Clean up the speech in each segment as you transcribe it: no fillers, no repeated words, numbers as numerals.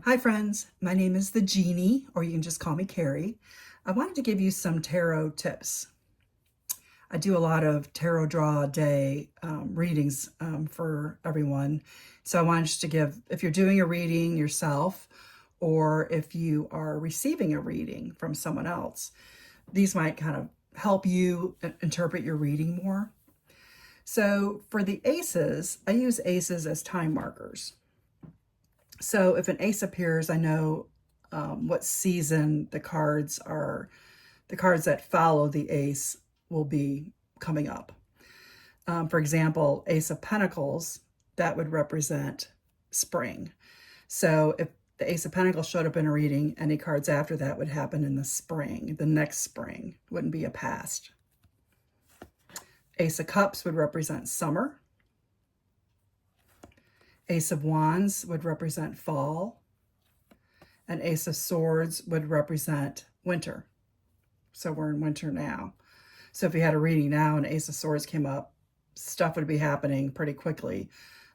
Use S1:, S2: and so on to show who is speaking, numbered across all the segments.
S1: Hi friends, my name is the Genie, or you can just call me Carrie. I wanted to give you some tarot tips. I do a lot of tarot draw a day readings for everyone. So I wanted just to give, if you're doing a reading yourself, or if you are receiving a reading from someone else, these might kind of help you interpret your reading more. So for the ACEs, I use ACEs as time markers. So if an ace appears, I know what season the cards are. The cards that follow the ace will be coming up. For example, Ace of Pentacles, that would represent spring. So if the Ace of Pentacles showed up in a reading, any cards after that would happen in the spring. The next spring wouldn't be a past. Ace of Cups would represent summer. Ace of Wands would represent fall. And Ace of Swords would represent winter. So we're in winter now. So if you had a reading now and Ace of Swords came up, stuff would be happening pretty quickly.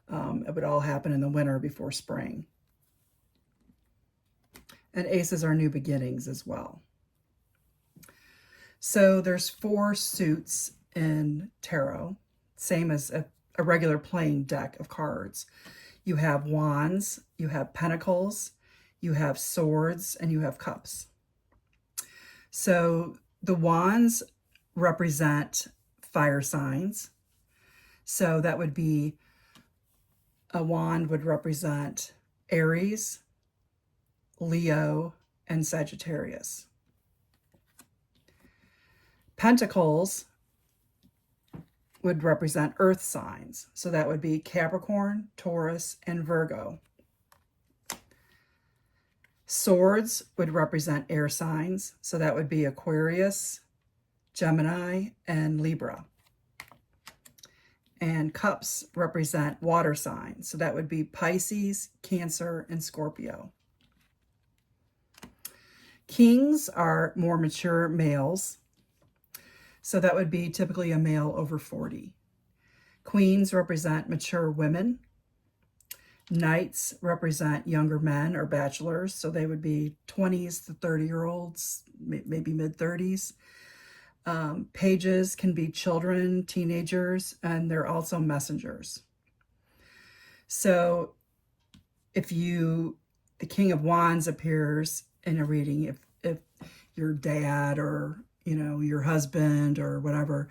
S1: It would all happen in the winter before spring. And aces are new beginnings as well. So there's 4 suits in tarot, same as a regular plain deck of cards. You have wands, you have pentacles, you have swords, and you have cups. So the wands represent fire signs. So that would be, a wand would represent Aries, Leo, and Sagittarius. Pentacles would represent earth signs. So that would be Capricorn, Taurus, and Virgo. Swords would represent air signs. So that would be Aquarius, Gemini, and Libra. And cups represent water signs. So that would be Pisces, Cancer, and Scorpio. Kings are more mature males. So that would be typically a male over 40. Queens represent mature women. Knights represent younger men or bachelors. So they would be 20s to 30-year-olds, maybe mid-30s. Pages can be children, teenagers, and they're also messengers. So if the King of Wands appears in a reading, if your dad or your husband or whatever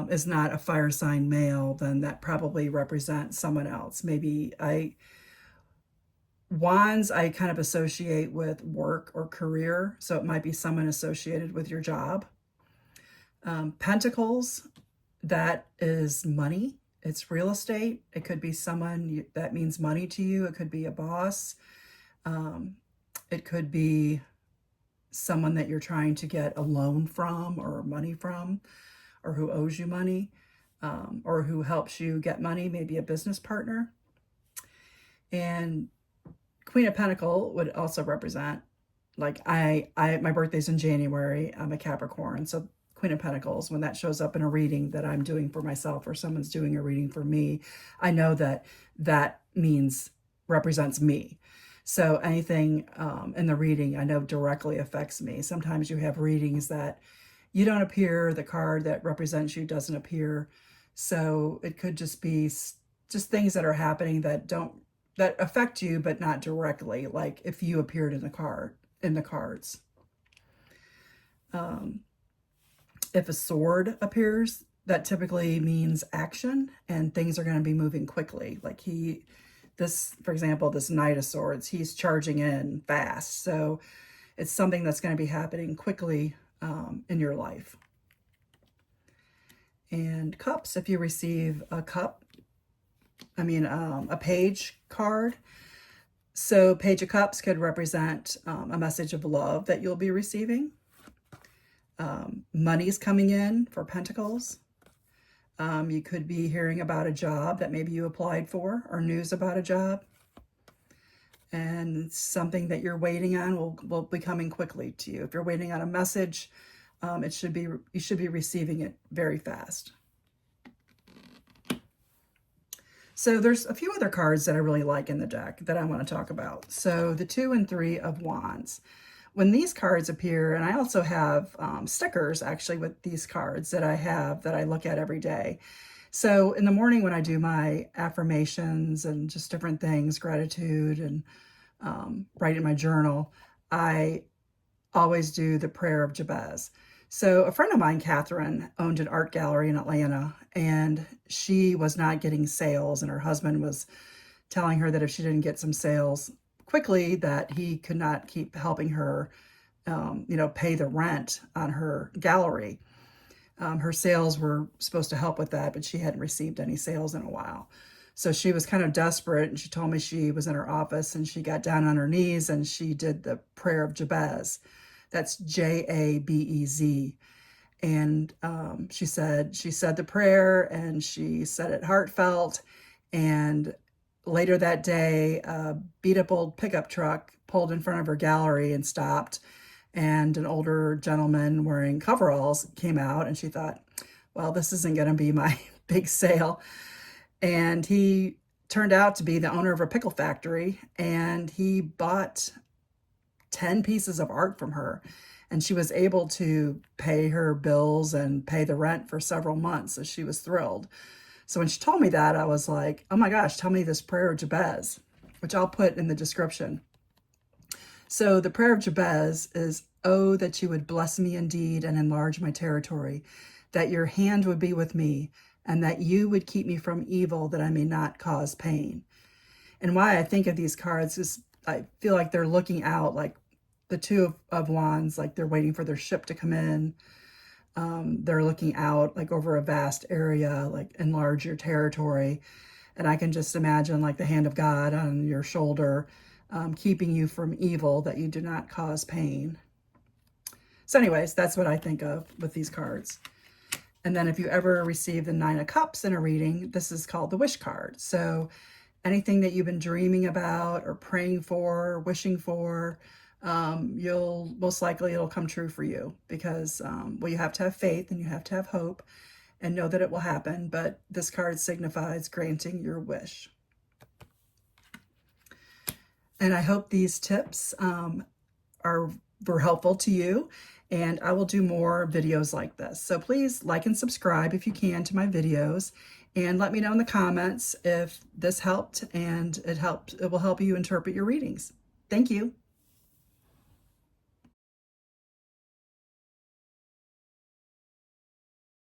S1: is not a fire sign male, then that probably represents someone else. Maybe Wands I kind of associate with work or career, so it might be someone associated with your job. Pentacles, that is money. It's real estate. It could be someone that means money to you. It could be a boss. It could be someone that you're trying to get a loan from or money from, or who owes you money, or who helps you get money, maybe a business partner. And Queen of Pentacles would also represent, like my birthday's in January. I'm a Capricorn. So Queen of Pentacles, when that shows up in a reading that I'm doing for myself or someone's doing a reading for me, I know that represents me. So anything in the reading I know directly affects me. Sometimes you have readings that you don't appear, the card that represents you doesn't appear. So it could just be just things that are happening that affect you, but not directly, like if you appeared in the cards. If a sword appears, that typically means action and things are going to be moving quickly. Like for example, this Knight of Swords, he's charging in fast. So it's something that's going to be happening quickly in your life. And cups, if you receive a page card. So Page of Cups could represent a message of love that you'll be receiving. Money's coming in for Pentacles. You could be hearing about a job that maybe you applied for, or news about a job. And something that you're waiting on will be coming quickly to you. If you're waiting on a message, you should be receiving it very fast. So there's a few other cards that I really like in the deck that I want to talk about. So the 2 and 3 of Wands. When these cards appear, and I also have stickers actually with these cards that I have that I look at every day. So in the morning when I do my affirmations and just different things, gratitude and write in my journal, I always do the prayer of Jabez. So a friend of mine, Catherine, owned an art gallery in Atlanta, and she was not getting sales, and her husband was telling her that if she didn't get some sales quickly, that he could not keep helping her, pay the rent on her gallery. Her sales were supposed to help with that, but she hadn't received any sales in a while. So she was kind of desperate, and she told me she was in her office and she got down on her knees and she did the prayer of Jabez. That's Jabez. And she said the prayer and she said it heartfelt. And later that day, a beat up old pickup truck pulled in front of her gallery and stopped. And an older gentleman wearing coveralls came out, and she thought, well, this isn't going to be my big sale. And he turned out to be the owner of a pickle factory, and he bought 10 pieces of art from her, and she was able to pay her bills and pay the rent for several months. So she was thrilled. So when she told me that, I was like, oh my gosh, tell me this prayer of Jabez, which I'll put in the description. So the prayer of Jabez is, oh, that you would bless me indeed and enlarge my territory, that your hand would be with me, and that you would keep me from evil, that I may not cause pain. And why I think of these cards is I feel like they're looking out, like the 2 of Wands, like they're waiting for their ship to come in. They're looking out like over a vast area, like enlarge your territory. And I can just imagine like the hand of God on your shoulder, keeping you from evil, that you do not cause pain. So anyways, that's what I think of with these cards. And then if you ever receive the 9 of Cups in a reading, this is called the wish card. So anything that you've been dreaming about or praying for, wishing for, you'll most likely it'll come true for you, because well, you have to have faith and you have to have hope and know that it will happen. But this card signifies granting your wish. And I hope these tips were helpful to you, and I will do more videos like this. So please like and subscribe if you can to my videos, and let me know in the comments if this helped, and it will help you interpret your readings. Thank you.